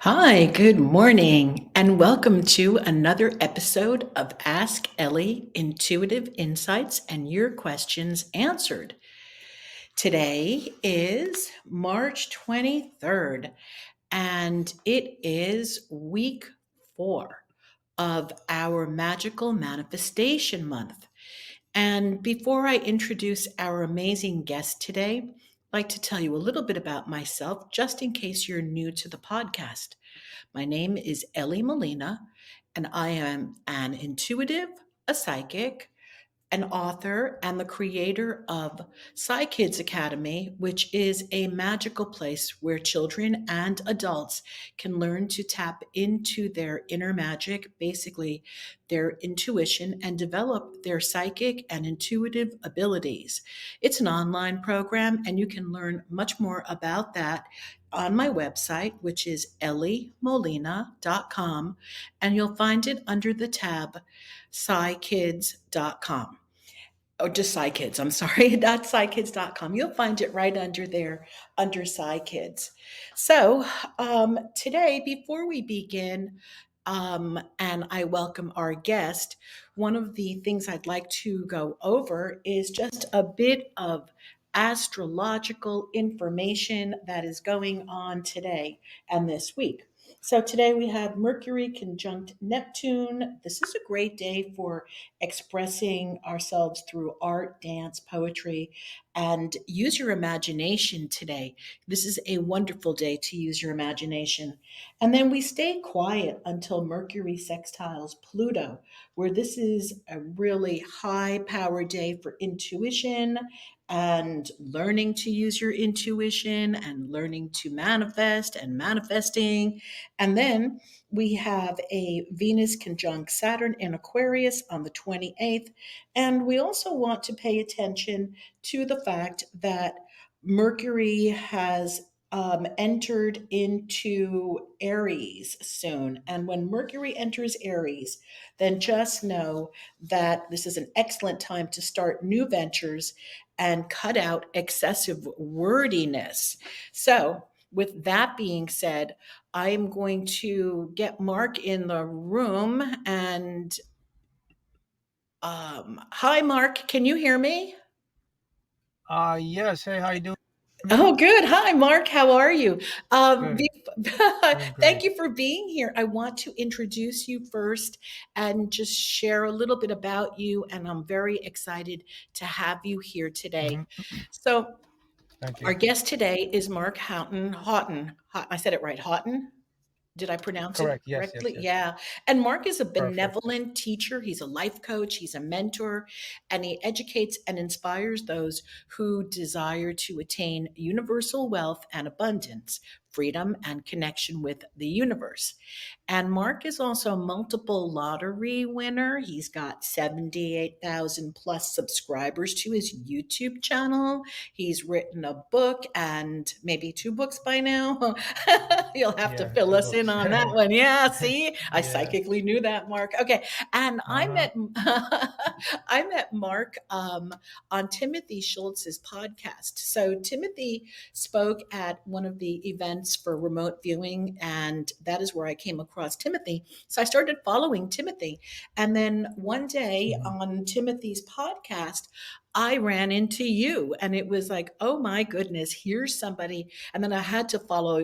Hi, good morning, and welcome to another episode of Ask Elly Intuitive Insights and Your Questions Answered. Today is March 23rd, and it is week 4 of our Magical Manifestation Month. And before I introduce our amazing guest today, I'd like to tell you a little bit about myself, just in case you're new to the podcast. My name is Elly Molina, and I am an intuitive, a psychic, an author, and the creator of Psy Kids Academy, which is a magical place where children and adults can learn to tap into their inner magic, basically their intuition, and develop their psychic and intuitive abilities. It's an online program, and you can learn much more about that on my website, which is ellymolina.com, and you'll find it under the tab psykids.com. Oh, just PsyKids. I'm sorry, not PsyKids.com. You'll find it right under there, under PsyKids. So today, before we begin, and I welcome our guest, one of the things I'd like to go over is just a bit of astrological information that is going on today and this week. So today we have Mercury conjunct Neptune. This is a great day for expressing ourselves through art, dance, poetry, and use your imagination today. This is a wonderful day to use your imagination. And then we stay quiet until Mercury sextiles Pluto, where this is a really high power day for intuition and learning to use your intuition and learning to manifest and manifesting. And then we have a Venus conjunct Saturn in Aquarius on the 28th. And we also want to pay attention to the fact that Mercury has entered into Aries soon. And when Mercury enters Aries, then just know that this is an excellent time to start new ventures and cut out excessive wordiness. So, with that being said, I'm going to get Mark in the room. And hi, Mark. Can you hear me? Yes. Hey, how you doing? Me? Oh, good. Hi, Mark. How are you? Um, Good. be- Doing Thank great. you for being here. I want to introduce you first and just share a little bit about you. And I'm very excited to have you here today. hmm So, Thank our you. guest today is Mark Houghton. Houghton. I said it right. Houghton. Did I pronounce it Correct. Yes, yes, correctly? yes. Yeah. And Mark is a Perfect. benevolent teacher. He's a life coach. He's a mentor, and he educates and inspires those who desire to attain universal wealth and abundance, freedom, and connection with the universe. And Mark is also a multiple lottery winner. He's got 78,000 plus subscribers to his YouTube channel. He's written a book and maybe two books by now. You'll have to Yeah, fill two us in books. on that one. Yeah, see, I Yeah. psychically knew that, Mark. Okay, and I Uh-huh. met I met Mark on Timothy Schultz's podcast. So Timothy spoke at one of the events for remote viewing, and that is where I came across Timothy. So I started following Timothy, and then one day hmm on Timothy's podcast, I ran into you, and it was like, oh my goodness, here's somebody. And then I had to follow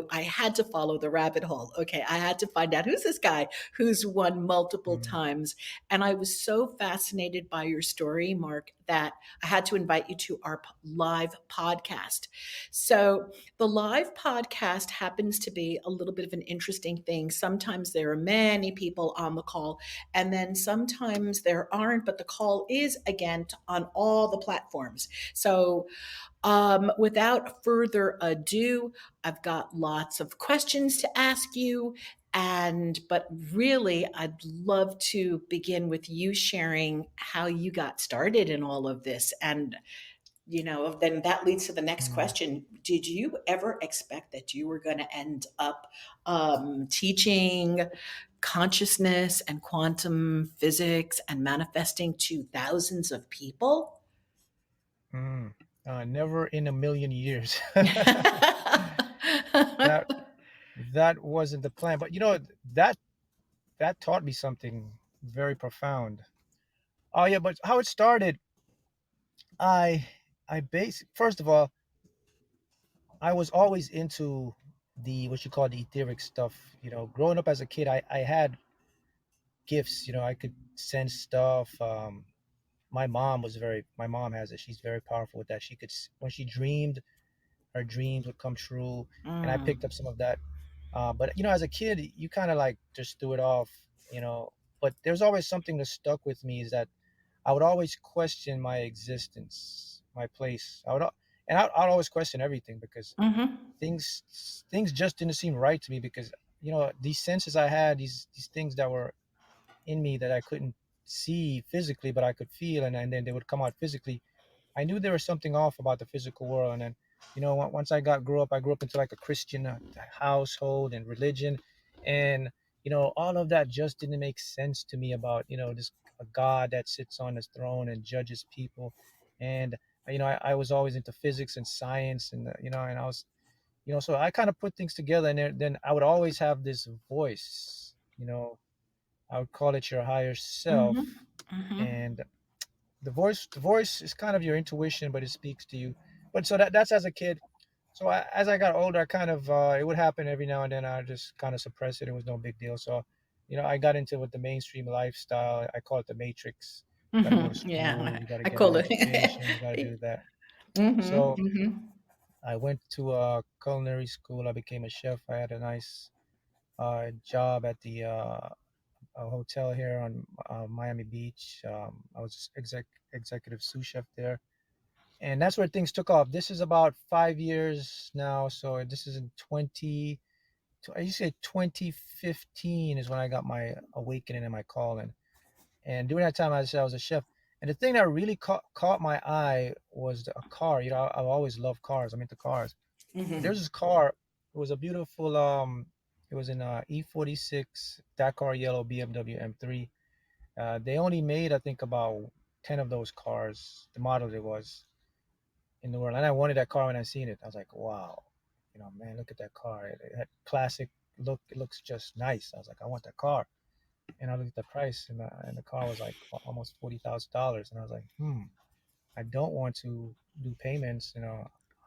the rabbit hole. Okay, I had to find out who's this guy who's won multiple hmm times. And I was so fascinated by your story, Mark, that I had to invite you to our live podcast. So the live podcast happens to be a little bit of an interesting thing. Sometimes there are many people on the call, and then sometimes there aren't, but the call is again on all the platforms. So without further ado, I've got lots of questions to ask you. But really, I'd love to begin with you sharing how you got started in all of this. And, then that leads to the next hmm question. Did you ever expect that you were going to end up teaching consciousness and quantum physics and manifesting to thousands of people? Never in a million years. that that wasn't the plan. But that that taught me something very profound. Oh yeah, but how it started, I first of all, I was always into the what you call the etheric stuff. Growing up as a kid, I had gifts. I could sense stuff. My mom has it. She's very powerful with that. When she dreamed, her dreams would come true, and I picked Mm. up some of that. But as a kid, you kind of like just threw it off. you know. But there's always something that stuck with me is that I would always question my existence, my place. I'd always question everything because Mhm. things just didn't seem right to me because these senses I had, these things that were in me that I couldn't see physically, but I could feel, and then they would come out physically. I knew there was something off about the physical world. And then, once I grew up into like a Christian household and religion, and all of that just didn't make sense to me about this a God that sits on his throne and judges people. And I was always into physics and science, and and I was so I kind of put things together, and then I would always have this voice. I would call it your higher Mhm. self. Mhm. And the voice is kind of your intuition, but it speaks to you. But so that's as a kid. So as I got older, I kind of it would happen every now and then. I just kind of suppress it. It was no big deal. So I got into with the mainstream lifestyle. I call it the matrix. You got to go to Mhm. school, Yeah, you got to I get an call it. education, you got to do that. Mhm. So Mhm. I went to a culinary school. I became a chef. I had a nice job at the a hotel here on Miami Beach. I was executive sous chef there, and that's where things took off. This is about 5 years now, so this is in 20. I used to say 2015 is when I got my awakening and my calling. And during that time, I was a chef. And the thing that really caught my eye was a car. I've always loved cars. I'm into cars. And there's Mhm. this car. It was a beautiful. It was in E46 Dakar yellow BMW M3. They only made, I think, about 10 of those cars. The model it was in the world. And I wanted that car when I seen it. I was like, wow, man, look at that car. It had classic look. It looks just nice. I was like, I want that car. And I looked at the price, and the car was like almost $40,000. And I was like, I don't want to do payments.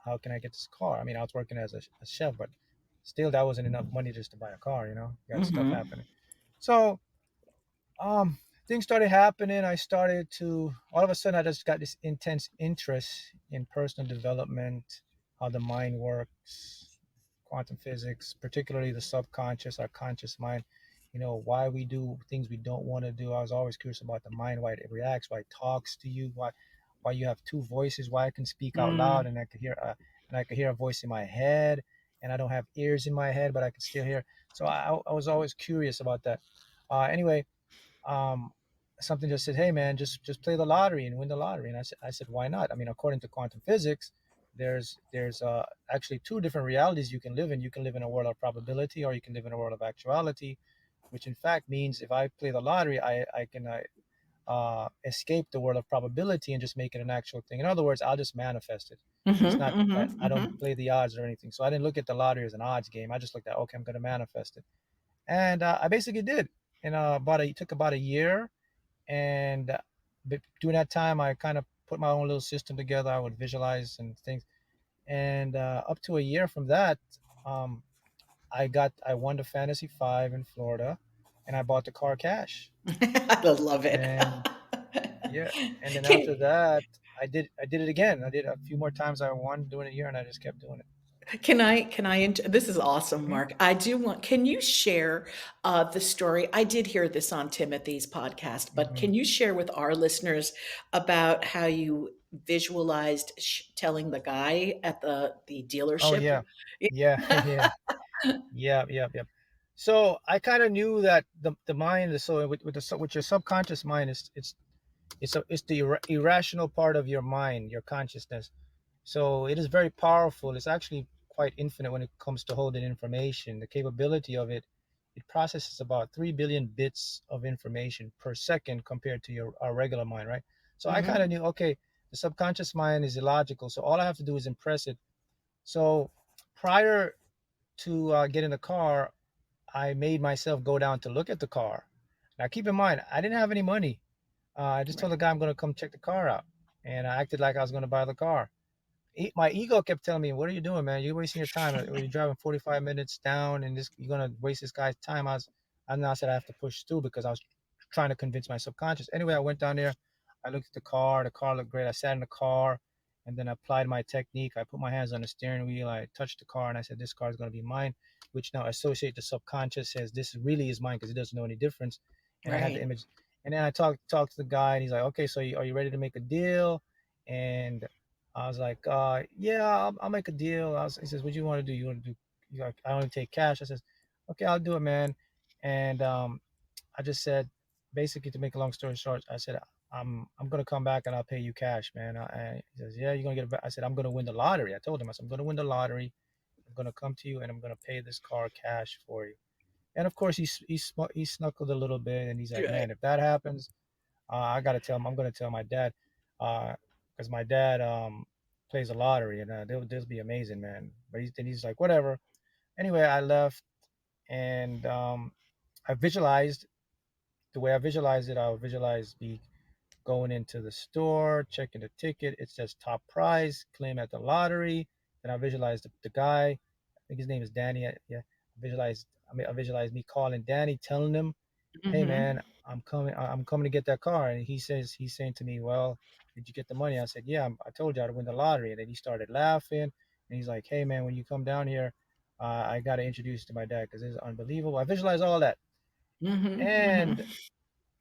How can I get this car? I mean, I was working as a chef, but still, that wasn't enough money just to buy a car. You got stuff Mhm. happening. So um things started happening. I started to all of a sudden I just got this intense interest in personal development, how the mind works, quantum physics, particularly the subconscious, our conscious mind. Why we do things we don't want to do. I was always curious about the mind, why it reacts, why it talks to you, why you have two voices, why I can speak out loud Mm. and I could hear a voice in my head, and I don't have ears in my head, but I can still hear. So I was always curious about that. Anyway, um, something just said, "Hey, man, just play the lottery and win the lottery." And I said, "Why not?" I mean, according to quantum physics, there's actually two different realities you can live in. You can live in a world of probability, or you can live in a world of actuality, which in fact means if I play the lottery, I can escape the world of probability and just make it an actual thing. In other words, I'll just manifest it. It's Mhm. not that Mhm. I don't Mhm. play the odds or anything. So I didn't look at the lottery as an odds game. I just looked at, okay, I'm going to manifest it, and I basically did. And it took about a year, and but during that time I kind of put my own little system together. I would visualize and things, and up to a year from that, um, I won the Fantasy 5 in Florida, and I bought the car cash. I love it. And yeah, and then after Can that I did it again. I did a few more times. I won during a year, and I just kept doing it. this is awesome, Mhm. Mark. I do want can you share, the story I did hear this on Timothy's podcast, but Mhm. can you share with our listeners about how you visualized telling the guy at the Oh dealership? yeah, yeah, yeah. Yeah, yeah, yeah. So I kind of knew that the mind is so with your subconscious mind is it's the irrational part of your mind, your consciousness. So it is very powerful. It's actually quite infinite when it comes to holding information. The capability of it processes about 3 billion bits of information per second compared to our regular mind, right? So I kind of Mhm. knew, okay, the subconscious mind is illogical. So all I have to do is impress it. So prior to get in the car, I made myself go down to look at the car. Now, keep in mind, I didn't have any money. I just told the Right. guy I'm going to come check the car out, and I acted like I was going to buy the car. My ego kept telling me, "What are you doing, man? You're wasting your time. You're driving 45 minutes down, and this you're gonna waste this guy's time." I now said I have to push through because I was trying to convince my subconscious. Anyway, I went down there. I looked at the car. The car looked great. I sat in the car, and then I applied my technique. I put my hands on the steering wheel. I touched the car, and I said, "This car is gonna be mine," which now associate the subconscious says this really is mine because it doesn't know any difference. And I had the Right. image, and then I talked to the guy, and he's like, "Okay, so are you ready to make a deal?" And I was like, yeah, I'll make a deal. He says, what do you want to do? You want to do, like, I only take cash. I says, okay, I'll do it, man. And I just said, basically, to make a long story short, I said, I'm gonna come back and I'll pay you cash, man. He says, yeah, you're gonna get it back. I said, I'm gonna win the lottery. I told him, I said, I'm gonna win the lottery. I'm gonna come to you and I'm gonna pay this car cash for you. And of course, he snuckled a little bit and he's like, Right. man, if that happens, I gotta tell him. I'm gonna tell my dad, because my dad plays a lottery, and they'll be amazing, man. But he's like, whatever. Anyway, I left, and I visualized the way I visualized it. I visualized me going into the store, checking the ticket. It says top prize, claim at the lottery. Then I visualized the guy. I think his name is Danny. Yeah, I visualized me calling Danny, telling him, hey Mm-hmm. man, I'm coming to get that car. And he's saying to me, well, did you get the money? I said, yeah, I told you I'd win the lottery. And then he started laughing and he's like, hey man, when you come down here, I got to introduce you to my dad because this is unbelievable. I visualized all that, Mm-hmm. and Mm-hmm.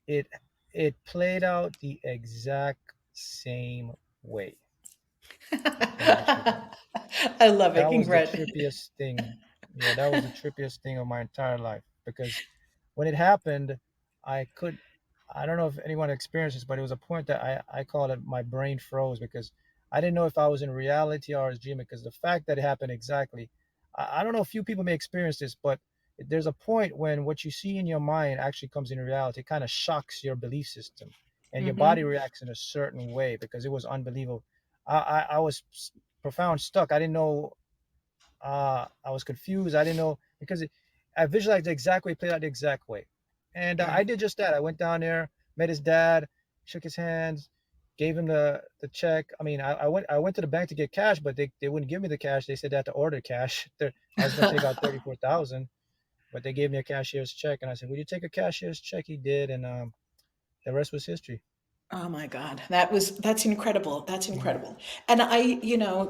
it it played out the exact same way. To tell you the truth, I love it. that was the Congrats. trippiest thing. Yeah, that was the trippiest thing of my entire life because when it happened, I could, I don't know if anyone experienced this, but it was a point that I call it my brain froze because I didn't know if I was in reality or I was dreaming because the fact that it happened exactly, I don't know, a few people may experience this, but there's a point when what you see in your mind actually comes in reality. It kind of shocks your belief system and your body Mm-hmm. reacts in a certain way because it was unbelievable. I was profound stuck. I didn't know, I was confused. I didn't know because I visualized the exact way, played out the exact way, and I Right. did just that. I went down there, met his dad, shook his hands, gave him the check. I mean, I went to the bank to get cash, but they wouldn't give me the cash. They said they had to order cash. I was gonna take out 34,000, but they gave me a cashier's check, and I said, "Would you take a cashier's check?" He did, and the rest was history. Oh my God. That's incredible. That's Mm, incredible. And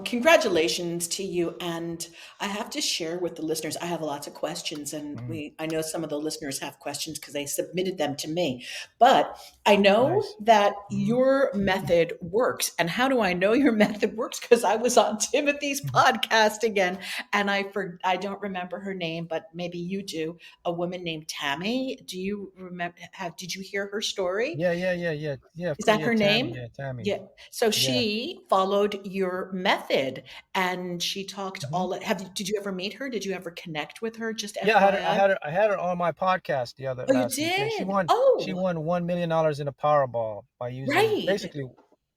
congratulations to you. And I have to share with the listeners, I have lots of questions and mm, I know some of the listeners have questions because they submitted them to me. But I know nice. that Mm, your method works. And how do I know your method works? Because I was on Timothy's podcast again and I don't remember her name, but maybe you do. A woman named Tammy. Do you remember did you hear her story? yeah, yeah, yeah, yeah, yeah. Of Is course, that yeah, her Tammy, name? yeah, Tammy, Yeah. So yeah. she followed your method and she talked Mm-hmm. all did you ever meet her? Did you ever connect with her? Just Yeah, FYI? I had her on my podcast the other Oh, you last week. Yeah, did? she Oh, won $1 million in a Powerball by using right. basically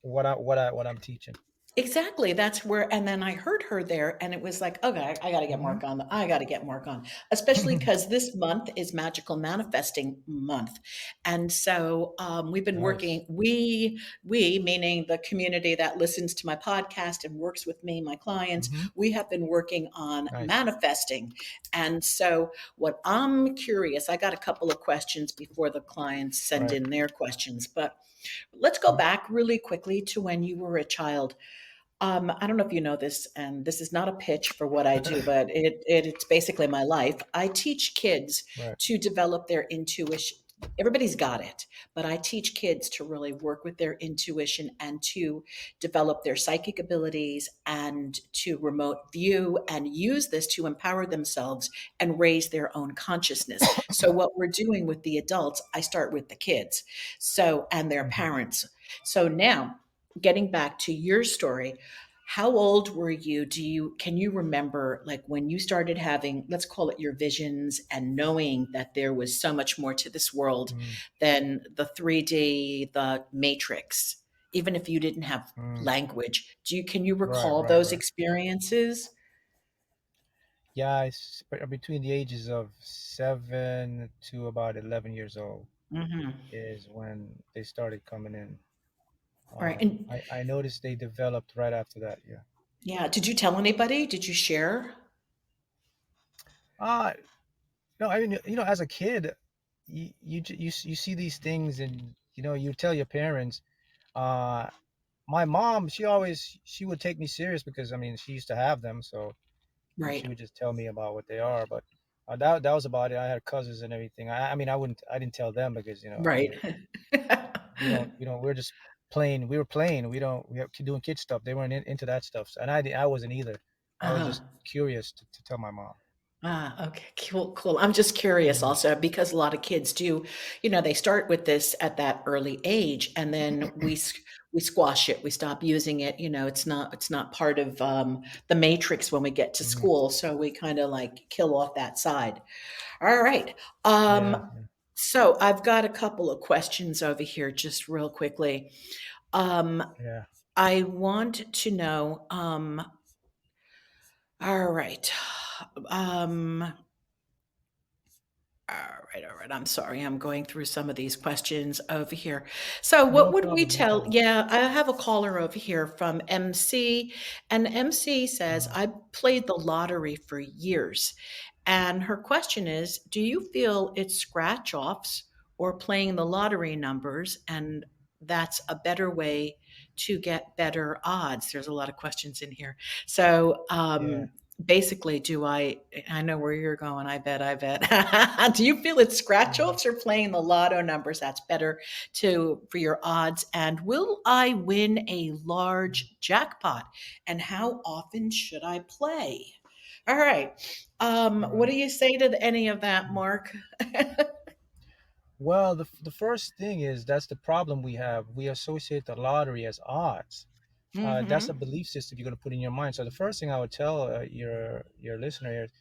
what I'm teaching. Exactly. That's where, and then I heard her there, and it was like, okay, I got to get Hmm. Mark on. I got to get Mark on, especially because this month is Magical Manifesting Month, and so we've been Nice, working. We meaning the community that listens to my podcast and works with me, my clients. hmm, We have been working on nice, manifesting, and so what I'm curious. I got a couple of questions before the clients send right. in their questions, but let's go back really quickly to when you were a child. I don't know if you know this, and this is not a pitch for what I do, but it's basically my life. I teach kids Right. to develop their intuition. Everybody's got it, but I teach kids to really work with their intuition and to develop their psychic abilities and to remote view and use this to empower themselves and raise their own consciousness. So what we're doing with the adults, I start with the kids. So and their Hmm. parents. So now getting back to your story, how old were you? Can you remember like when you started having, let's call it your visions and knowing that there was so much more to this world Mm, than the 3D, the matrix, even if you didn't have mm, language. Can you right, recall right, those right. experiences? Yeah, it's between the ages of 7 to about 11 years old Hmm. is when they started coming in. All right. And I noticed they developed right after that. Yeah. yeah, did you tell anybody? Did you share? Uh no, I mean, as a kid, you see these things, and you tell your parents. Uh, my mom, she would take me serious because I mean she used to have them, so she Right. would just tell me about what they are. But that was about it. I had cousins and everything. I mean I didn't tell them because Right. we're just playing. We were playing. We have doing kid stuff. They weren't into that stuff, and I wasn't either. I was Uh-huh. just curious to tell my mom. Ah, okay, cool, cool. I'm just curious Mhm. also because a lot of kids do, they start with this at that early age, and then we squash it. We stop using it. It's not part of the matrix when we get to Mhm. school, so we kind of like kill off that side. All right. Yeah, So I've got a couple of questions over here, just real quickly. Um, yeah. I want to know. All right. Um, all right. I'm sorry. I'm going through some of these questions over here. So, what No would we problem. No tell? problem. Yeah, I have a caller over here from MC, and MC says, Uh, I played the lottery for years. And her question is, do you feel it's scratch offs or playing the lottery numbers? And that's a better way to get better odds. There's a lot of questions in here. So, yeah. basically, I know where you're going. I bet. Do you feel it's scratch Mhm. offs or playing the lotto numbers that's better for your odds? And will I win a large jackpot? And how often should I play? All right. What Right. do you say to any of that, Mm. Mark? Well, the first thing is that's the problem we have. We associate the lottery as odds. That's a Mm-hmm. belief system you're going to put in your mind. So the first thing I would tell your listener is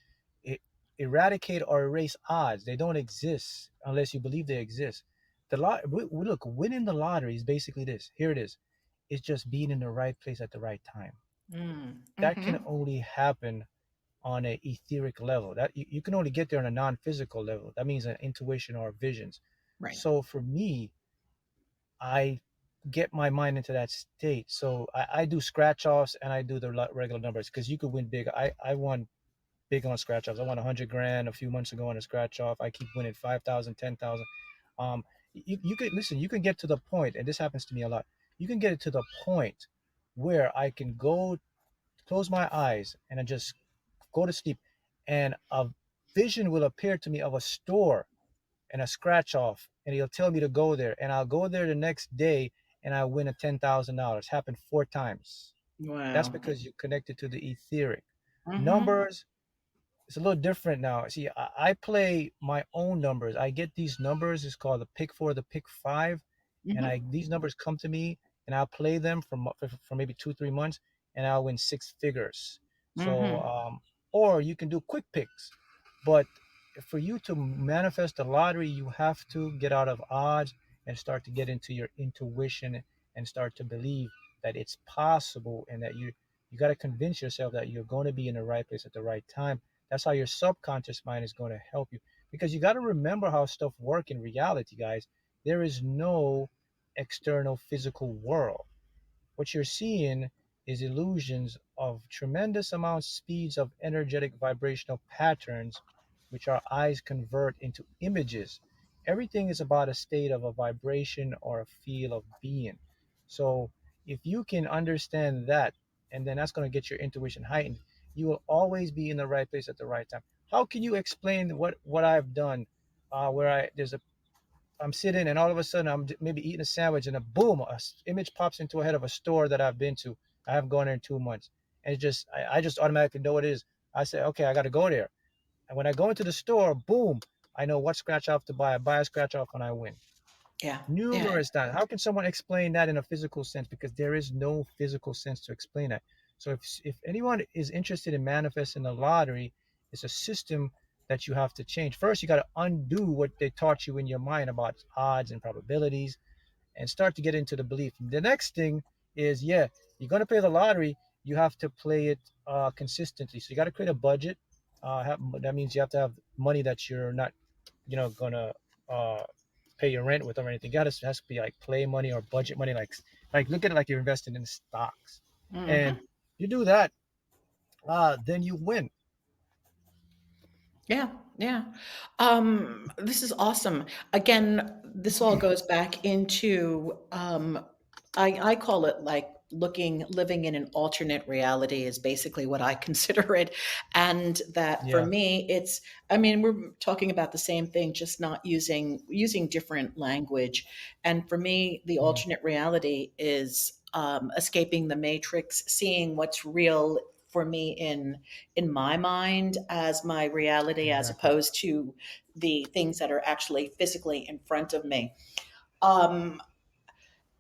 e- eradicate or erase odds. They don't exist unless you believe they exist. Look, winning the lottery is basically this. Here it is. It's just being in the right place at the right time. That can Mm-hmm. only happen on a etheric level. That you can only get there on a non-physical level. That means an intuition or visions. Right. So for me, I get my mind into that state. So I do scratch offs and I do the regular numbers because you could win big. I won big on scratch offs. I won 100 grand a few months ago on a scratch off. I keep winning 5,000, 10,000. You could listen. You can get to the point, and this happens to me a lot. You can get it to the point where I can go close my eyes and I just go to sleep, and a vision will appear to me of a store and a scratch off, and he'll tell me to go there, and I'll go there the next day, and I win a $10,000. Happened 4 times. That's Wow. because you connected to the etheric Mm-hmm. numbers. It's a little different now. See, I play my own numbers. I get these numbers. It's called the pick four, the pick five, and I Mm-hmm. these numbers come to me, and I'll play them for maybe 2 3 months, and I'll win six figures. So, Mm-hmm. or you can do quick picks, but for you to manifest the lottery, you have to get out of odds and start to get into your intuition and start to believe that it's possible and that you got to convince yourself that you're going to be in the right place at the right time. That's how your subconscious mind is going to help you, because you got to remember how stuff work in reality, guys. There is no external physical world. What you're seeing is illusions of tremendous amounts speeds of energetic vibrational patterns, which our eyes convert into images. Everything is about a state of a vibration or a feel of being. So if you can understand that, and then that's going to get your intuition heightened, you will always be in the right place at the right time. How can you explain what I've done, where I'm sitting and all of a sudden I'm maybe eating a sandwich and a boom, image pops into a head of a store that I've been to. I haven't gone there in 2 months, and I just automatically know what it is. I say, okay, I got to go there. And when I go into the store, boom, I know what scratch off to buy. I buy a scratch off when I win. Yeah. Yeah. Numerous times. How can someone explain that in a physical sense? Because there is no physical sense to explain that. So if anyone is interested in manifesting the lottery, it's a system that you have to change. First, you got to undo what they taught you in your mind about odds and probabilities, and start to get into the belief. The next thing is, you're going to play the lottery. You have to play it consistently. So you got to create a budget. that means you have to have money that you're not, gonna uh pay your rent with or anything. It has to be like play money or budget money, like look at it like you're investing in stocks, and Hmm. you do that, then you win. Yeah, yeah. This is awesome. Again, this all goes back into I call it like living in an alternate reality is basically what I consider it. And that for Yeah. me, it's I mean, we're talking about the same thing, just not using different language. And for me, the Mm, alternate reality is escaping the matrix, seeing what's real for me in my mind as my reality as exactly. opposed to the things that are actually physically in front of me. Um,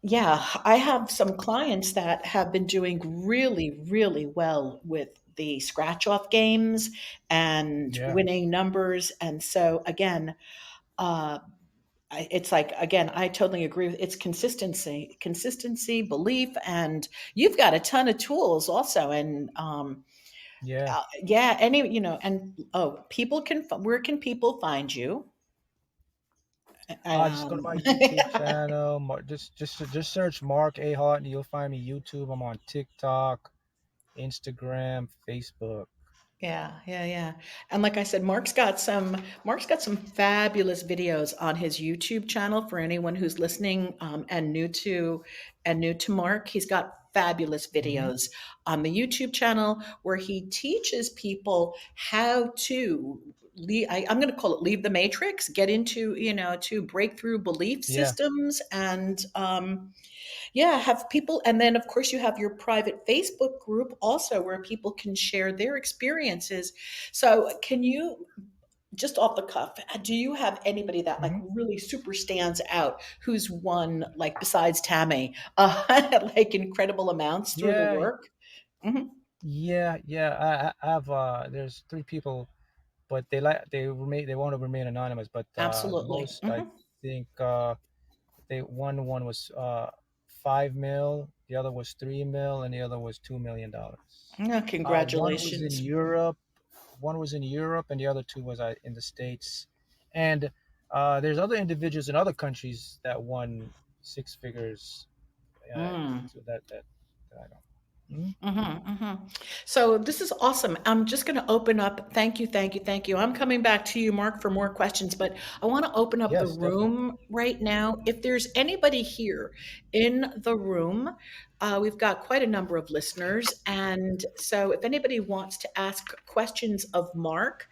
yeah, I have some clients that have been doing really, really well with the scratch off games and Yeah. winning numbers. And so, again, uh, it's like, again, I totally agree with it's consistency, belief, and you've got a ton of tools also. And Yeah. yeah, and oh, where can people find you? Just go to my YouTube Yeah, channel. Just search Mark A. Haughton. You'll find me YouTube. I'm on TikTok, Instagram, Facebook. yeah. And like I said, Mark's got some fabulous videos on his YouTube channel for anyone who's listening and new to Mark. He's got fabulous Hmm. videos on the YouTube channel where he teaches people how to I'm going to call it leave the matrix, get into, to break through belief Yeah. systems and yeah, have people, and then of course you have your private Facebook group also where people can share their experiences. So, can you, just off the cuff, do you have anybody that like Hmm. really super stands out who's won, like besides Tammy, like incredible amounts through the Yeah. work? Hmm. Yeah. I have. There's three people, but they want to remain anonymous. But the Absolutely. most I think one was 5 mil, the other was 3 mil, and the other was $2 million. Yeah, One was in congratulations. Europe, and the other two was in the States. And there's other individuals in other countries that won six figures. Mm. So that I don't. Mhm. So this is awesome. I'm just going to open up. Thank you, thank you, thank you. I'm coming back to you, Mark, for more questions, but I want to open up the Yes, definitely. room right now. If there's anybody here in the room, we've got quite a number of listeners. And so if anybody wants to ask questions of Mark,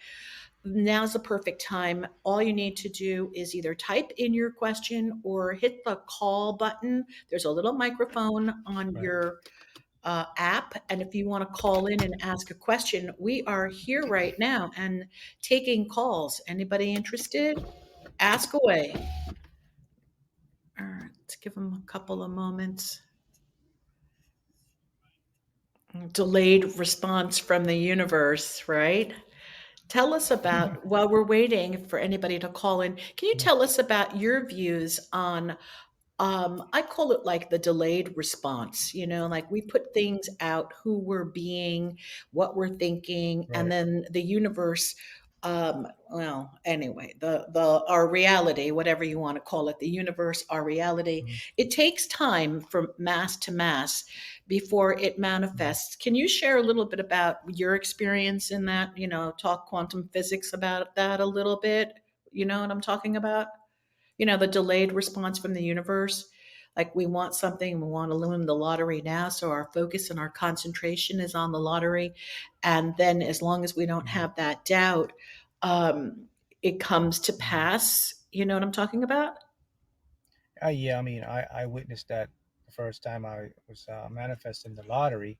now's the perfect time. All you need to do is either type in your question or hit the call button. There's a little microphone on Right. your app. And if you want to call in and ask a question, we are here right now and taking calls. Anybody interested? Ask away. All right, let's give them a couple of moments. Delayed response from the universe, right? Tell us about, while we're waiting for anybody to call in, can you Yeah. tell us about your views on I call it like the delayed response, like we put things out, who we're being, what we're thinking, and Right. then the universe, well, anyway, our reality, whatever you want to call it, the universe, our reality, Mhm. it takes time from mass to mass before it Mhm. manifests. Can you share a little bit about your experience in that, talk quantum physics about that a little bit? You know what I'm talking about? The delayed response from the universe. Like we want something, we want to win the lottery now. So our focus and our concentration is on the lottery. And then as long as we don't Mhm. have that doubt, um, it comes to Mhm. pass. You know what I'm talking about? Yeah, I mean, I witnessed that the first time I was manifesting the lottery,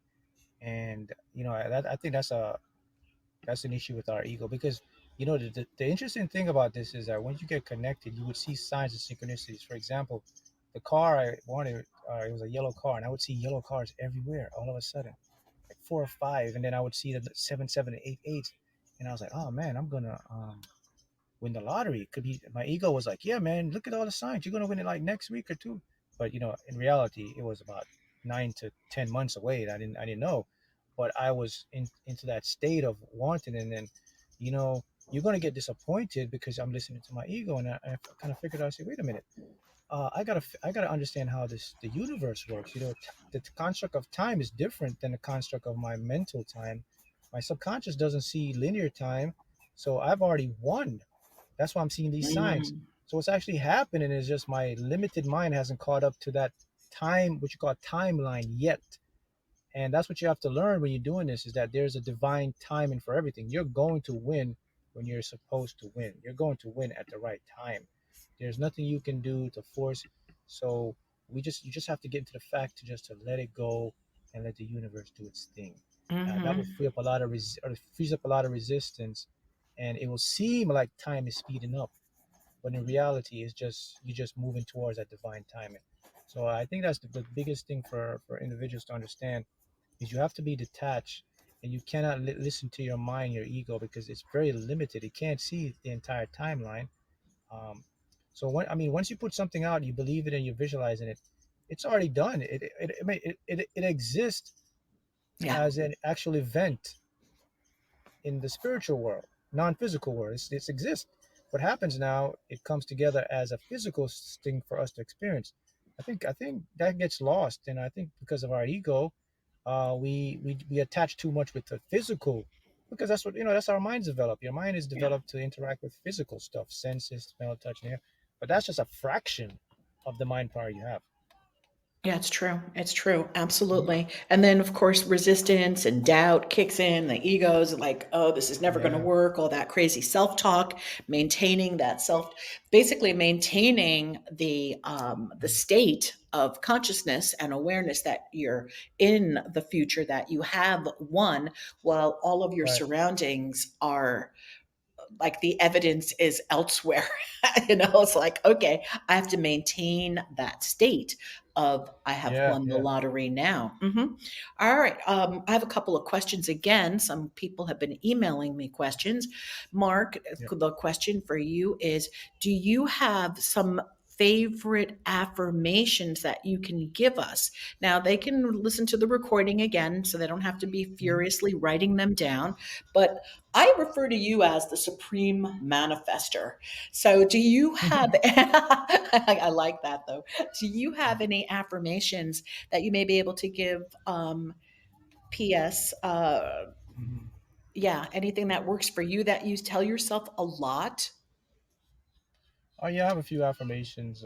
and I think that's an issue with our ego, because the interesting thing about this is that when you get connected, you would see signs of synchronicities. For example, the car I wanted, it was a yellow car, and I would see yellow cars everywhere all of a sudden, like four or five, and then I would see the 7, 7, 8, 8, and I was like, oh man, I'm gonna win the lottery. It could be, my ego was like, yeah, man, look at all the signs. You're gonna win it like next week or two. But in reality, it was about 9 to 10 months away. And I didn't know, but I was into that state of wanting, and then you're going to get disappointed because I'm listening to my ego. And I kind of figured out, I said, wait a minute, I gotta understand how the universe works. The construct of time is different than the construct of my mental time. My subconscious doesn't see linear time, so I've already won. That's why I'm seeing these signs. Mm, So what's actually happening is just my limited mind hasn't caught up to that time, what you call timeline yet. And that's what you have to learn when you're doing this, is that there's a divine timing for everything. You're going to win when you're supposed to win. You're going to win at the right time. There's nothing you can do to force. So you just have to get into the fact to just to let it go and let the universe do its thing. That will mhm. free up a lot of or frees up a lot of resistance, and it will seem like time is speeding up, but in reality, it's just you're just moving towards that divine timing. So I think that's the biggest thing for individuals to understand, is you have to be detached, and you cannot listen to your mind, your ego, because it's very limited. It can't see the entire timeline. um, so once you put something out, you believe it and you're visualizing it, it's already done. It exists Yeah, as an actual event in the spiritual world, non-physical world. It's exists. What happens now, it comes together as a physical thing for us to experience. I think that gets lost, and I think because of our ego, we attach too much with the physical, because that's what, that's how our minds develop. Your mind is yeah. developed to interact with physical stuff, senses, smell, touch, and hear. But that's just a fraction of the mind power you have. Yeah, it's true. It's true. Mhm. Absolutely. And then, of course, resistance and doubt kicks in. The ego's like, oh, this is never going to Yeah. work. All that crazy self talk, maintaining that basically maintaining the Mhm. state of consciousness and awareness that you're in the future, that you have won, while all of your Right. surroundings are like the evidence is elsewhere. It's like, okay, I have to maintain that state of I have Yeah. won the Yeah. lottery now. All right. I have a couple of questions again. Some people have been emailing me questions. Mark, Yeah. the question for you is, do you have some favorite affirmations that you can give us? Now, they can listen to the recording again, so they don't have to be Mhm. furiously writing them down. But I refer to you as the supreme manifester. So, do you have, I like that though. Do you have any affirmations that you may be able to give? P.S. Mhm. Yeah, anything that works for you that you tell yourself a lot? Oh yeah, I have a few affirmations.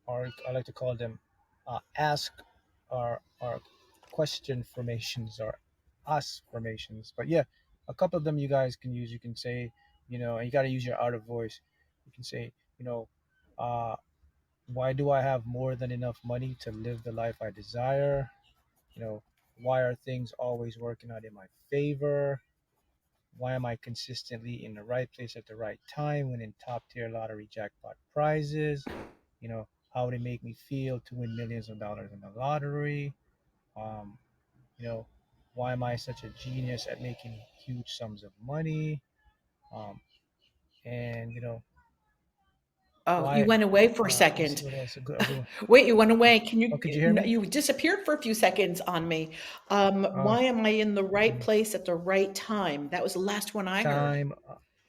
Or I like to call them ask or question formations, or ask formations. But yeah, a couple of them you guys can use. You can say, and you got to use your outer voice. You can say, uh, why do I have more than enough money to live the life I desire? You know, why are things always working out in my favor? Why am I consistently in the right place at the right time, winning top tier lottery jackpot prizes? How would it make me feel to win millions of dollars in the lottery? Um, you know, why am I such a genius at making huge sums of money? Um, and Oh, you why? went away for a Let me see second. what else. A good one. Wait, you went away. Can Oh, you? could you hear No, me? you disappeared for a few seconds on me. Uh, Why am I in the right okay. place at the right time? That was the last one I heard. Time.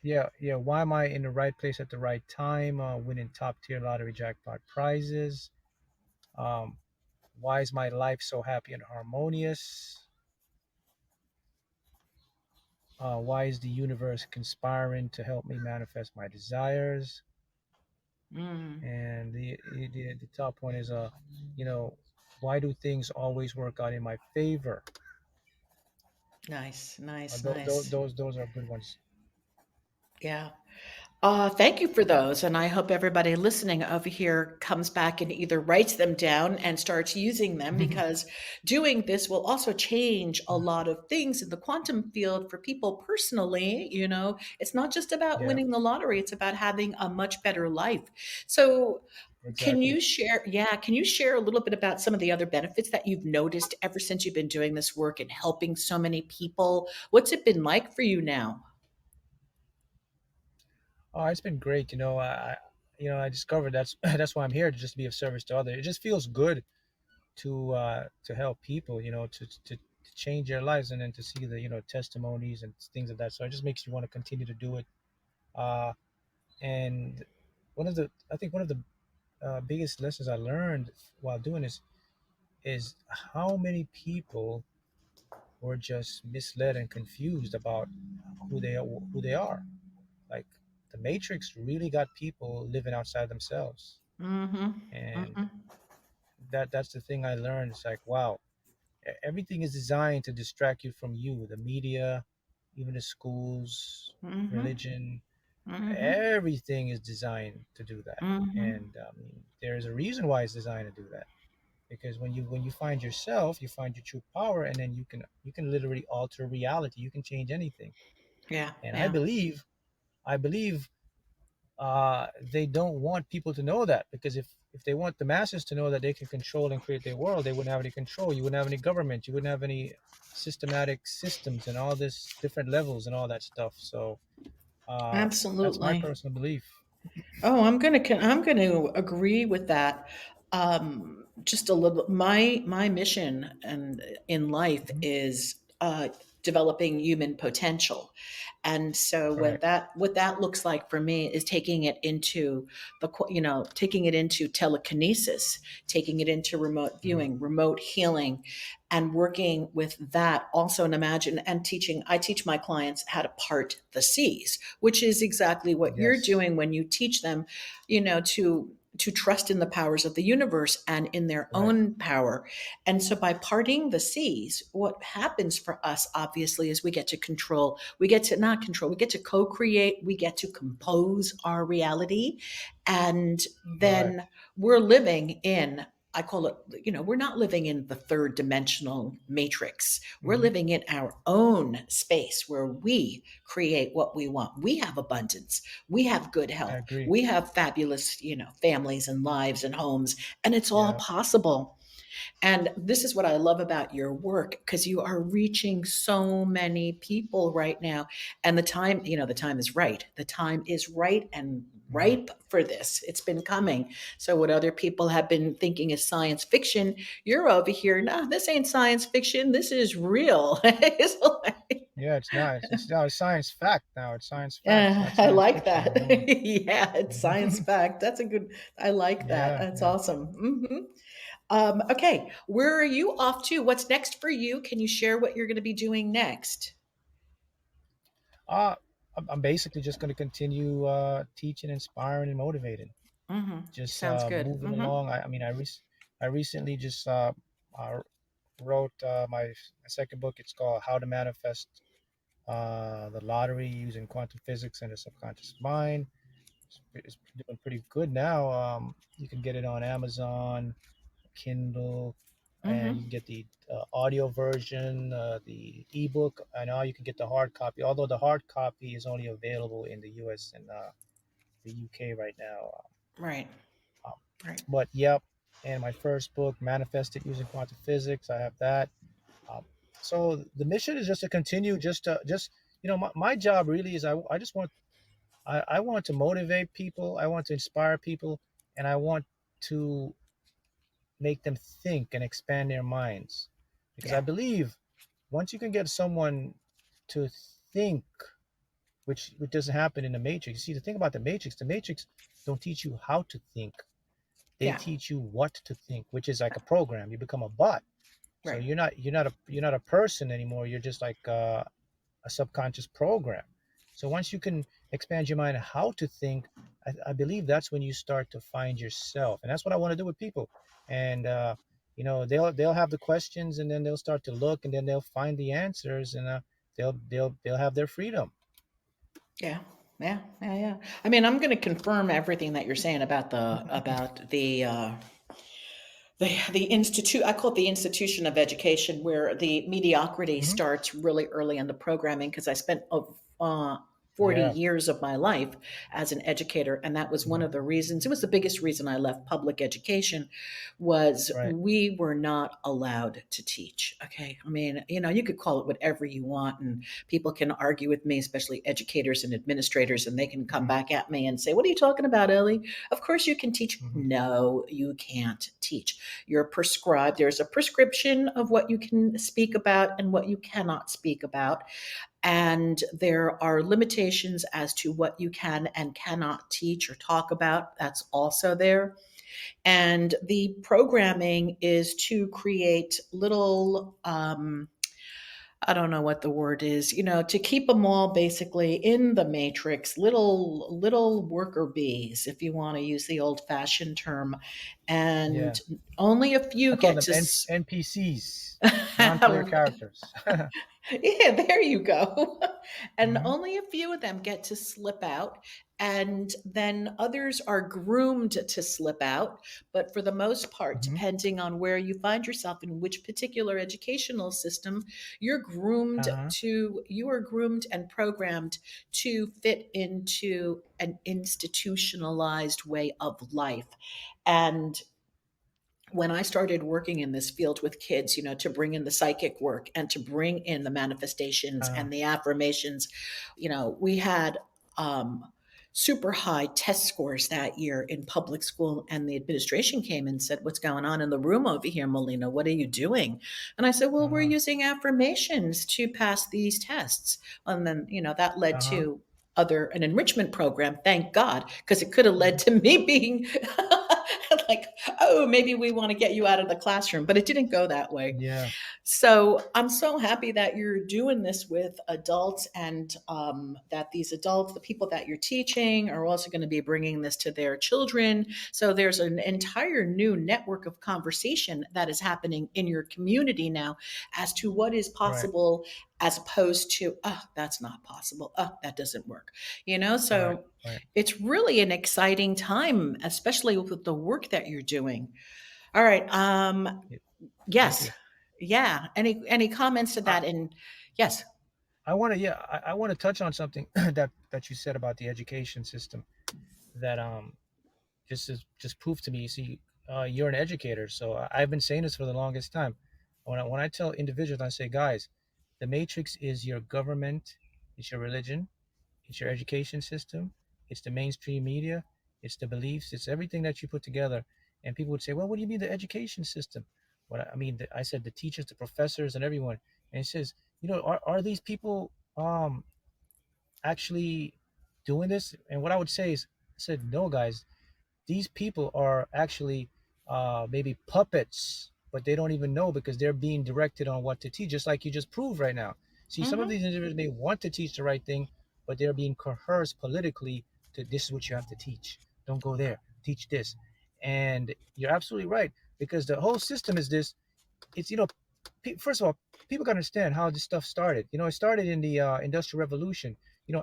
Yeah, yeah. Why am I in the right place at the right time? Winning top tier lottery jackpot prizes. Um, why is my life so happy and harmonious? Why is the universe conspiring to help me manifest my desires? Mm, And the top one is you know, why do things always work out in my favor? nice, nice, nice. Those are good ones. Yeah. Thank you for those. And I hope everybody listening over here comes back and either writes them down and starts using them, because doing this will also change a lot of things in the quantum field for people personally. It's not just about Yeah, winning the lottery, it's about having a much better life. So, exactly. can you share a little bit about some of the other benefits that you've noticed ever since you've been doing this work and helping so many people? What's it been like for you now? Oh, it's been great. I discovered that's why I'm here, to just be of service to others. It just feels good to help people. to change their lives, and then to see the testimonies and things of that. So it just makes you want to continue to do it. Uh, and I think one of the biggest lessons I learned while doing this is how many people were just misled and confused about who they are. Like the Matrix really got people living outside themselves, Mhm. and Mhm. that's the thing I learned. It's like, wow, everything is designed to distract you from you. The media, even the schools, Mhm. religion, Mhm. everything is designed to do that. Mhm. And there's a reason why it's designed to do that. Because when you find yourself, you find your true power, and then you can literally alter reality. You can change anything. Yeah. And I Yeah. believe I believe they don't want people to know that, because if they want the masses to know that they can control and create their world, they wouldn't have any control. You wouldn't have any government. You wouldn't have any systematic systems and all this different levels and all that stuff. So that's my Absolutely. personal belief. Oh, I'm gonna agree with that. Just a little. My mission and in life Hmm. is developing human potential, and so Right. what that looks like for me is taking it into taking it into telekinesis, taking it into remote Hmm. viewing, remote healing, and working with that also. And imagine and teaching. I teach my clients how to part the seas, which is exactly what you're Yes. doing when you teach them, to trust in the powers of the universe and in their Right. own power. And so by parting the seas, what happens for us obviously is we get to control, we get to not control, we get to co-create, we get to compose our reality. And Right. then we're living in, I call it, we're not living in the third dimensional matrix. We're Hmm. living in our own space where we create what we want. We have abundance. We have good I health. agree. We have fabulous, families and lives and homes, and it's all Yeah. possible. And this is what I love about your work, because you are reaching so many people right now. And the time is right. The time is right and Hmm. ripe for this. It's been coming. So, what other people have been thinking is science fiction, you're over here. No, this ain't science fiction. This is real. It's like, Yeah, it's nice. It's now it's science fact now. It's science fact. It's not I science like fiction that. anymore. Yeah, it's science fact. That's a good, I like that. Yeah, That's yeah. awesome. Okay, where are you off to? What's next for you? Can you share what you're going to be doing next? Uh, I'm basically just going to continue teaching, inspiring, and motivating. Just Sounds good. moving along. I recently just uh, wrote my second book. It's called How to Manifest the Lottery Using Quantum Physics and the Subconscious Mind. It's doing pretty good now. You can get it on Amazon, Kindle, and you can Mm-hmm. get the audio version, the ebook, and now you can get the hard copy. Although the hard copy is only available in the U.S. and the UK right now. Right. Um, Right. but yep, and my first book, Manifested Using Quantum Physics, I have that. Um, so the mission is just to continue, just my job really is I just want I want to motivate people, I want to inspire people, and I want to make them think and expand their minds, because I Yeah. believe once you can get someone to think, which doesn't happen in the Matrix. See, the thing about the Matrix don't teach you how to think. They Yeah. teach you what to think, which is like a program. You become a bot. So Right. you're not a person anymore. You're just like a subconscious program. So once you can expand your mind on how to think, I believe that's when you start to find yourself, and that's what I want to do with people. And they'll have the questions, and then they'll start to look, and then they'll find the answers, and they'll have their freedom. Yeah. Yeah. Yeah. Yeah. I mean, I'm going to confirm everything that you're saying about the institute. I call it the institution of education, where the mediocrity Hmm. starts really early in the programming. Because I spent 40 Yeah. years of my life as an educator, and that was one Hmm. of the reasons. It was the biggest reason I left public education, was Right. we were not allowed to teach. Okay, I mean, you could call it whatever you want, and people can argue with me, especially educators and administrators, and they can come Hmm. back at me and say, what are you talking about, Ellie? Of course you can teach. Hmm. No, you can't teach. You're prescribed. There's a prescription of what you can speak about and what you cannot speak about, and there are limitations as to what you can and cannot teach or talk about. That's also there. And the programming is to create little, I don't know what the word is, to keep them all basically in the matrix, little worker bees, if you want to use the old fashioned term. And Yeah. only a few I call get them to. NPCs, non-player characters. Yeah, there you go. And Hmm. only a few of them get to slip out, and then others are groomed to slip out. But for the most part, Hmm. depending on where you find yourself in which particular educational system, Uh-huh. you are groomed and programmed to fit into an institutionalized way of life. And when I started working in this field with kids, to bring in the psychic work and to bring in the manifestations Uh, and the affirmations, we had um, super high test scores that year in public school. And the administration came and said, what's going on in the room over here, Melina? What are you doing? And I said, well, we're uh-huh. using affirmations to pass these tests. And then, that led Uh-huh. to an enrichment program, thank God, because it could have led Hmm. to me being like, oh, maybe we want to get you out of the classroom, but it didn't go that way. Yeah. So I'm so happy that you're doing this with adults, and that these adults, the people that you're teaching, are also going to be bringing this to their children. So there's an entire new network of conversation that is happening in your community now as to what is Right. possible, as opposed to, oh, that's not possible. Oh, that doesn't work. Right. So Right. it's really an exciting time, especially with the work that you're doing. All right. Yeah. Thank Yes. you. Yeah. Any comments to I, that? And yes. I want to, yeah, I want to touch on something that you said about the education system that just proved to me. You see, you're an educator, so I've been saying this for the longest time. When I tell individuals, I say, guys, the matrix is your government, it's your religion, it's your education system, it's the mainstream media, it's the beliefs, it's everything that you put together. And people would say, well, what do you mean the education system? What I mean, I said the teachers, the professors, and everyone. And it says, are these people actually doing this? And what I would say is, I said, no, guys, these people are actually maybe puppets, but they don't even know because they're being directed on what to teach, just like you just proved right now. See, some of Mm-hmm. these individuals may want to teach the right thing, but they're being coerced politically to this is what you have to teach. Don't go there. Teach this. And you're absolutely right because the whole system is this. It's first of all, people got to understand how this stuff started. It started in the Industrial Revolution.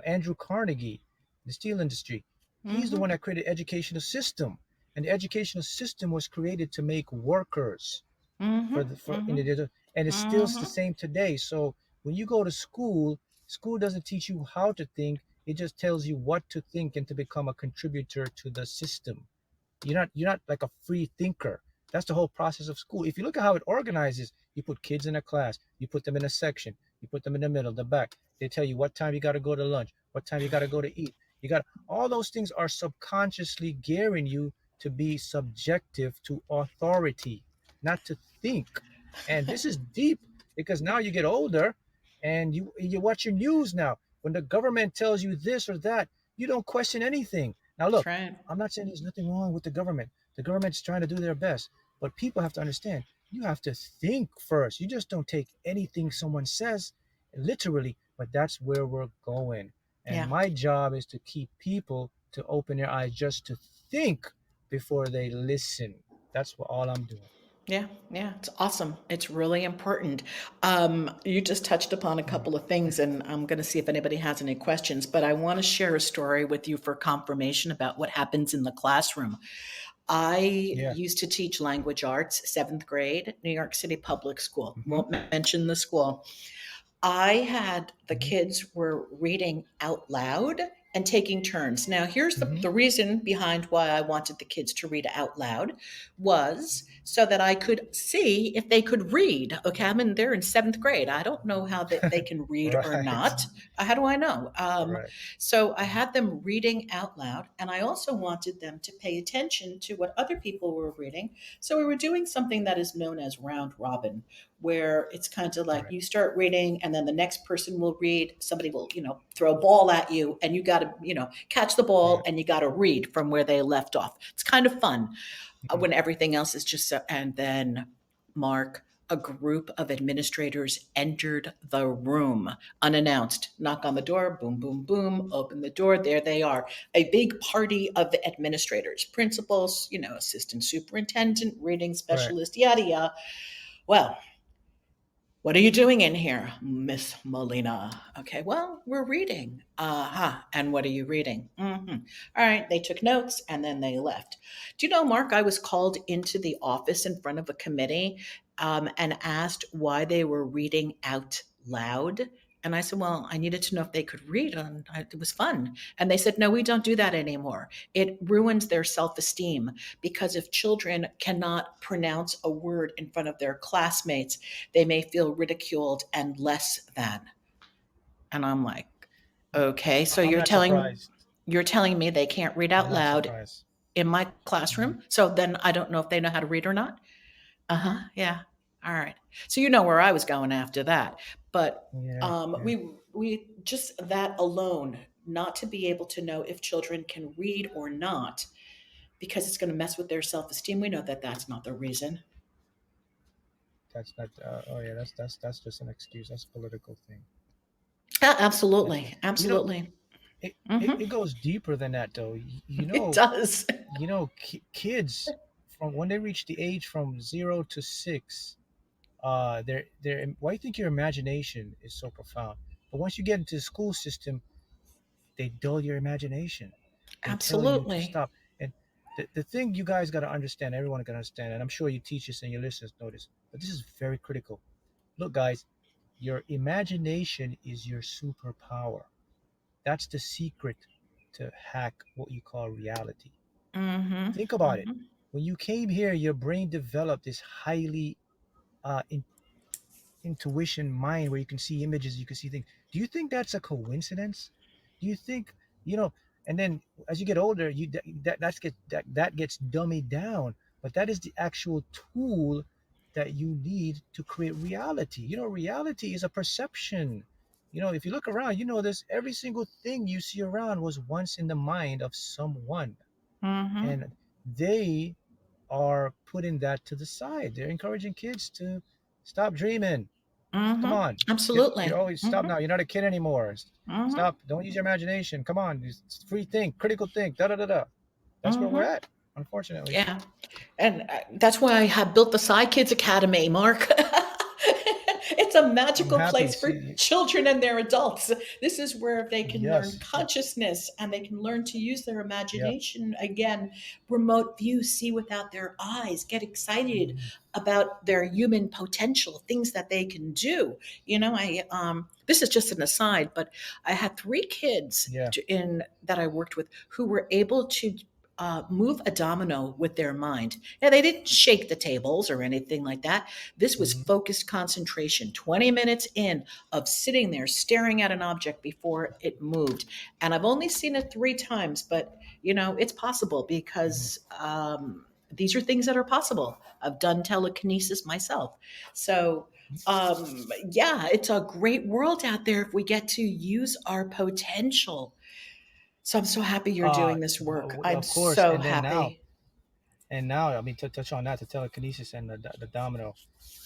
Andrew Carnegie, the steel industry. He's the one Mm-hmm. that created educational system, and the educational system was created to make workers for Mm-hmm. the for in Mm-hmm. the and it's still the Mm-hmm. same today. So when you go to school, school doesn't teach you how to think. It just tells you what to think and to become a contributor to the system. You're not like a free thinker. That's the whole process of school. If you look at how it organizes, you put kids in a class, you put them in a section, you put them in the middle, the back. They tell you what time you got to go to lunch, what time you got to go to eat. You got all those things are subconsciously gearing you to be subjective to authority, not to think. And this is deep because now you get older and you watch your news now. When the government tells you this or that, you don't question anything. Now That's look, right. I'm not saying there's nothing wrong with the government. The government's trying to do their best, but people have to understand you have to think first. You just don't take anything someone says literally, but that's where we're going. And Yeah. my job is to keep people to open their eyes just to think before they listen. That's what all I'm doing. Yeah, yeah, it's awesome. It's really important. You just touched upon a Mm. couple of things, and I'm going to see if anybody has any questions. But I want to share a story with you for confirmation about what happens in the classroom. I Yeah. used to teach language arts, seventh grade, New York City public school. Hmm. Won't mention the school. I had the Hmm. kids were reading out loud and taking turns. Now, here's Hmm. the reason behind why I wanted the kids to read out loud was so that I could see if they could read. Okay, they're in seventh grade. I don't know how that they can read or Right. not. How do I know? Right. So I had them reading out loud, and I also wanted them to pay attention to what other people were reading. So we were doing something that is known as round robin, where it's kind of like Right. you start reading and then the next person will read, somebody will, throw a ball at you and you got to, catch the ball Yeah. and you got to read from where they left off. It's kind of fun Hmm. when everything else is just so, and then Mark, a group of administrators entered the room unannounced. Knock on the door, boom, boom, boom, open the door. There they are. A big party of the administrators, principals, assistant superintendent, reading Right. specialist, yada, yada. Well, what are you doing in here, Miss Molina? Okay, well, we're reading. Uh-huh. And what are you reading? Mm-hmm. All right, they took notes and then they left. Do you know, Mark, I was called into the office in front of a committee and asked why they were reading out loud. And I said, well, I needed to know if they could read, and it was fun. And they said, no, we don't do that anymore. It ruins their self esteem because if children cannot pronounce a word in front of their classmates, they may feel ridiculed and less than. And I'm like, okay, so I'm not surprised. you're telling me they can't read I'm out not loud surprised. in my Hmm. classroom? So then I don't know if they know how to read or not. Uh-huh. Yeah. All right. So you know where I was going after that. But Yeah. Yeah. we just that alone, not to be able to know if children can read or not, because it's going to mess with their self-esteem. We know that that's not the reason. That's not. Oh yeah. That's just an excuse. That's a political thing. That's Absolutely. you know. Absolutely. It Hmm. goes deeper than that though. It does. Kids from when they reach the age from 0 to 6, they're why do you think your imagination is so profound? But once you get into the school system, they dull your imagination. They tell you to Absolutely. stop. And the thing you guys got to understand, everyone got to understand, and I'm sure you teach this and your listeners know this, but this is very critical. Look, guys, your imagination is your superpower. That's the secret to hack what you call reality. Hmm. Think about it. Hmm. When you came here, your brain developed this highly uh, in, intuition mind where you can see images, you can see things. Do you think that's a coincidence? Do you think you know? And then as you get older, that gets dummied down. But that is the actual tool that you need to create reality. Reality is a perception. If you look around, this every single thing you see around was once in the mind of someone, Hmm. and they are putting that to the side. They're encouraging kids to stop dreaming. Come Hmm. on, you're Absolutely. always stop Hmm. now. You're not a kid anymore. Hmm. Stop. Don't use your imagination. Come on, just free think, critical think. Da da da da. That's where we're Hmm. at, unfortunately. Yeah. And that's why I have built the Sci Kids Academy, Mark. It's a I'm magical happy to place for see. children and their adults. This is where they can learn Yes. consciousness and they can learn to use their Yep. imagination again, remote view, see without their eyes, get excited Mhm. about their human potential, things that they can do. I this is just an aside, but I had three kids Yeah. in that I worked with who were able to move a domino with their mind. Now, they didn't shake the tables or anything like that. This was Hmm. focused concentration, 20 minutes in of sitting there staring at an object before it moved. And I've only seen it three times, but it's possible Hmm. because these are things that are possible. I've done telekinesis myself. So, yeah, it's a great world out there if we get to use our potential. So I'm so happy you're doing this work. I'm Of course. so And then now, happy. I mean, to touch on that, the telekinesis and the domino.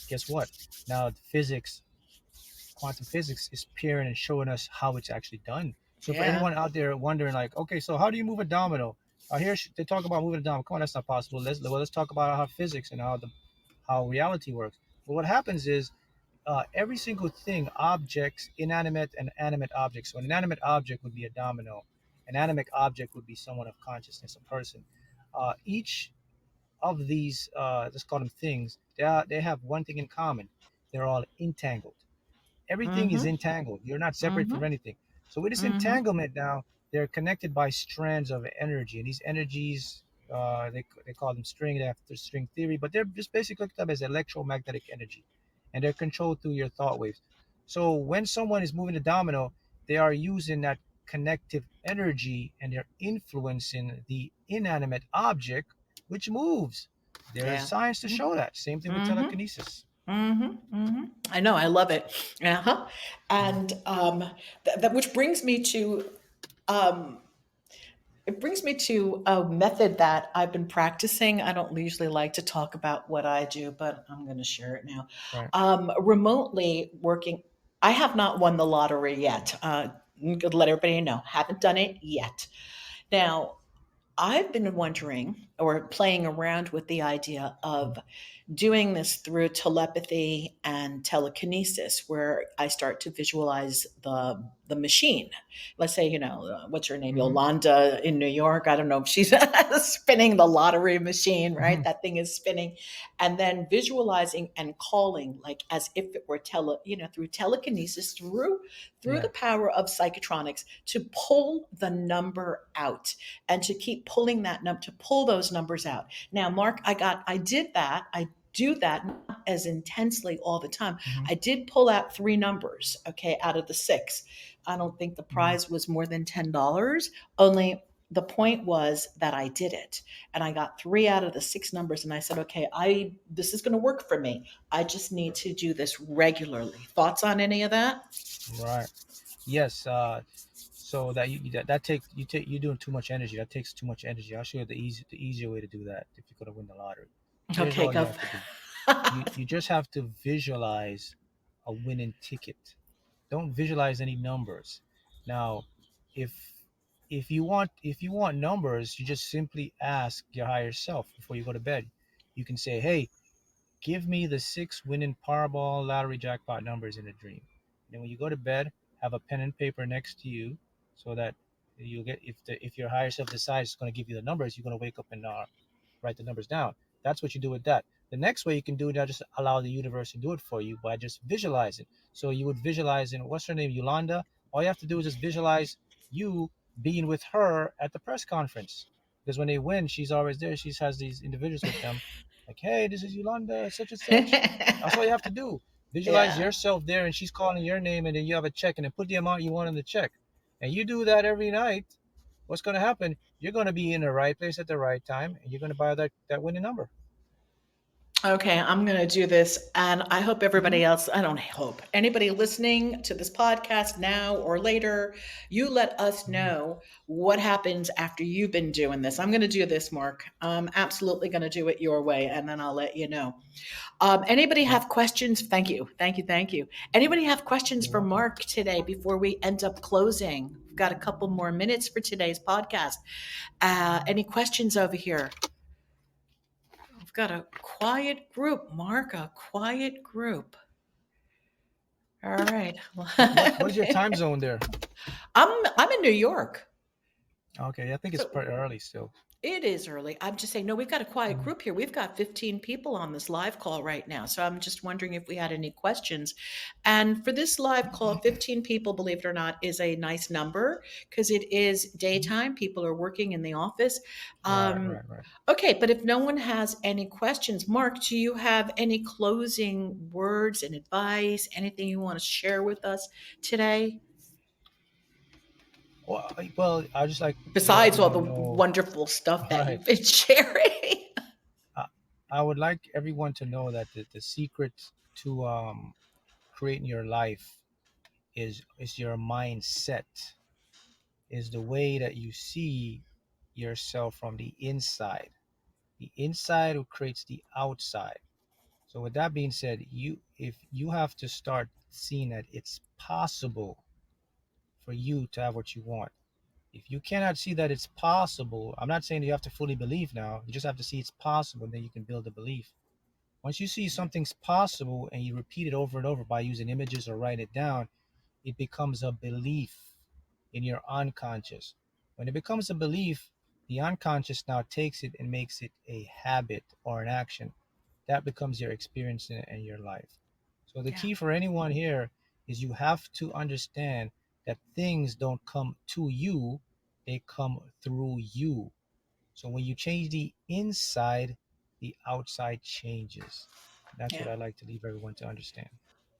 Guess what? Now, the physics quantum physics is peering and showing us how it's actually done. So for Yeah. anyone out there wondering, like, okay, so how do you move a domino? Here they talk about moving a domino. Come on, that's not possible. Let's talk about how physics and how reality works. But what happens is every single thing, objects, inanimate and animate objects. So an inanimate object would be a domino. An animate object would be someone of consciousness, a person. Each of these, let's call them things, they have one thing in common. They're all entangled. They're all Everything is Mhm. entangled. You're not separate from Mhm. anything. So with this Mhm. entanglement now, they're connected by strands of energy, and these energies, they call them string. They have the string theory, but they're just basically looked up as electromagnetic energy, and they're controlled through your thought waves. So when someone is moving a domino, they are using that connective energy, and they're influencing the inanimate object which moves. There's Yeah. science to show that. Same thing with Mhm. telekinesis. Mhm. Mhm. I know. I love it. Uh-huh. And that which brings me to um, it brings me to a method that I've been practicing. I don't usually like to talk about what I do, but I'm going to share it now. Right. Remotely working, I have not won the lottery yet. I'm gonna let everybody know, haven't done it yet. Now, I've been wondering or playing around with the idea of doing this through telepathy and telekinesis, where I start to visualize the machine. Let's say, what's her name, Mm-hmm. Yolanda in New York. I don't know if she's spinning the lottery machine, right? Mm-hmm. That thing is spinning, and then visualizing and calling, like as if it were through telekinesis, through the Yeah. power of psychotronics, to pull the number out and to keep pulling that number, to pull those numbers out. Now, Mark, I did that. I do that not as intensely all the time. Mm-hmm. I did pull out three numbers, okay, out of the six. I don't think the Mm-hmm. prize was more than $10. Only the point was that I did it, and I got three out of the six numbers, and I said, okay, I this is going to work for me. I just need to do this regularly. Thoughts on any of that? Right. Yes. So that that takes you're doing too much energy. That takes too much energy. I'll show you the easier way to do that if you're gonna win the lottery. Here's Okay, all you go. have to do. You just have to visualize a winning ticket. Don't visualize any numbers. Now, if if you want numbers, you just simply ask your higher self before you go to bed. You can say, "Hey, give me the six winning Powerball lottery jackpot numbers in a dream." And then when you go to bed, have a pen and paper next to you, so that you'll get if your higher self decides it's going to give you the numbers, you're going to wake up and write the numbers down. That's what you do with that. The next way you can do that, just allow the universe to do it for you by just visualizing. So you would visualize in what's her name, Yolanda. All you have to do is just visualize you being with her at the press conference. Because when they win, she's always there. She has these individuals with them, like, hey, this is Yolanda, such and such. That's all you have to do. Visualize Yeah. yourself there, and she's calling your name, and then you have a check, and then put the amount you want in the check. And you do that every night. What's going to happen? You're going to be in the right place at the right time, and you're going to buy that winning number. Okay, I'm going to do this. And I hope Hmm. everybody else, I don't hope, anybody listening to this podcast now or later, you let us Hmm. know what happens after you've been doing this. I'm going to do this, Mark. I'm absolutely going to do it your way, and then I'll let you know. Anybody Yeah, have questions? Thank you. Thank you. Thank you. Anybody have questions you're for welcome. Mark today before we end up closing? We've got a couple more minutes for today's podcast. Any questions over here? We've got a quiet group, Mark, a quiet group. All right. What is your time zone there? I'm in New York. Okay, I think it's So pretty early still. it is early. I'm just saying, no, we've got a quiet Mm. group here. We've got 15 people on this live call right now. So I'm just wondering if we had any questions. And for this live call, 15 people, believe it or not, is a nice number because it is daytime. People are working in the office. Right, Um, right, right. okay, but if no one has any questions, Mark, do you have any closing words and advice? Anything you want to share with us today? Well, I just like let Besides all everyone the know. wonderful stuff All that right. you've been sharing. I, I would like everyone to know that the secret to creating your life is your mindset, is the way that you see yourself from the inside. The inside what creates the outside. So with that being said, if you have to start seeing that it's possible for you to have what you want. If you cannot see that it's possible, I'm not saying that you have to fully believe now. You just have to see it's possible, and then you can build a belief. Once you see something's possible and you repeat it over and over by using images or write it down, it becomes a belief in your unconscious. When it becomes a belief, the unconscious now takes it and makes it a habit or an action. That becomes your experience in your life. So the Yeah. key for anyone here is you have to understand that things don't come to you, they come through you. So when you change the inside, the outside changes. That's what Yeah. I like to leave everyone to understand.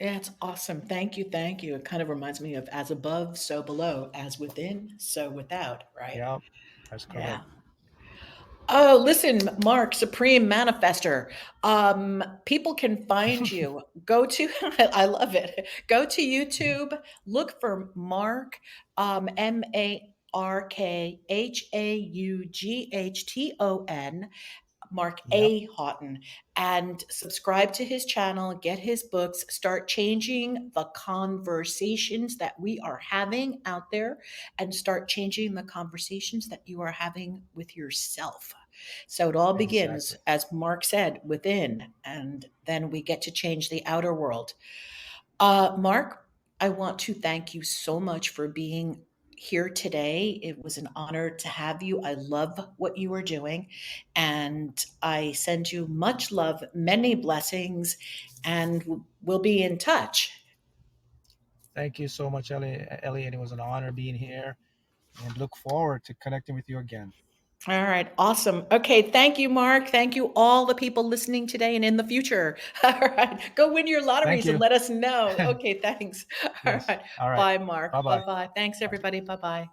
Yeah, it's awesome. Thank you. Thank you. It kind of reminds me of as above, so below, as within, so without, right? Yeah, that's correct. Yeah. Oh, listen, Mark, Supreme Manifester. People can find you. Go to, I love it. Go to Mhm. YouTube, look for Mark, MarkHaughton, Mark Yep, A. Haughton, and subscribe to his channel, get his books, start changing the conversations that we are having out there, and start changing the conversations that you are having with yourself. So it all begins, exactly. as Mark said, within, and then we get to change the outer world. Mark, I want to thank you so much for being here today. It was an honor to have you. I love what you are doing, and I send you much love, many blessings, and we'll be in touch. Thank you so much, Ellie, and it was an honor being here, and look forward to connecting with you again. All right, awesome. Okay, thank you, Mark. Thank you, all the people listening today and in the future. All right, go win your Thank lotteries and you. let us know. Okay, thanks. All Yes. right, All right. bye, Bye Mark. Bye bye. bye. Thanks, Bye. everybody. Bye bye.